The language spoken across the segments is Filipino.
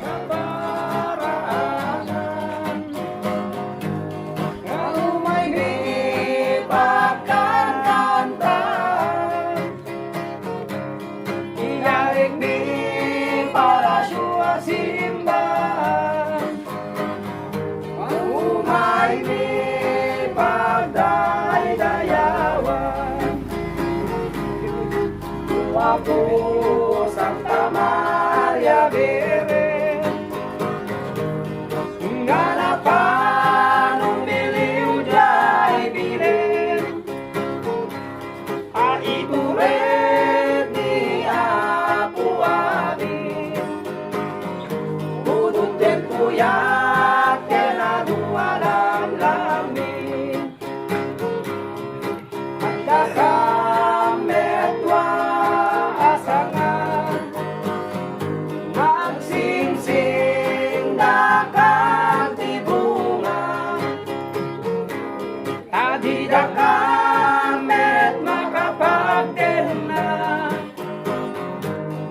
kaparaanan, nga umay ni pagkankantaan, iyarig ni para siya simbahan, umay ni pagdaydayawan, Tuwapo Santa Maria Virgen, nga napanong biliw jay bilin, ituret ni Apo Amin, budot den puyat kenadualam lamin, anda kametwa asangan, magsingsing na kantibungan, adida kamet makapagdena,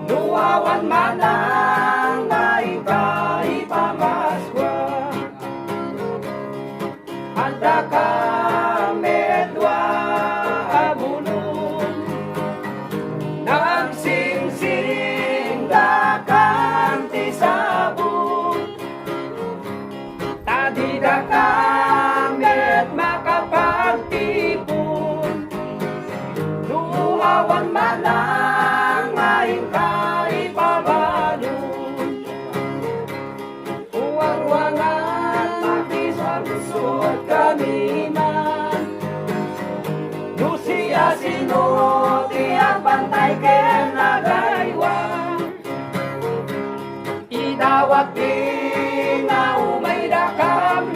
nuawan manang ipamaswa, anda kametwa abulong, nagsingsing da kanti sabon, tadida kamet makapagtipon, nuawan manang ngayon kaipabalon, uwang-wangan makisalusot kami man, nusiya sinuti ang bantay kenagaywan, idawat din na umay dakam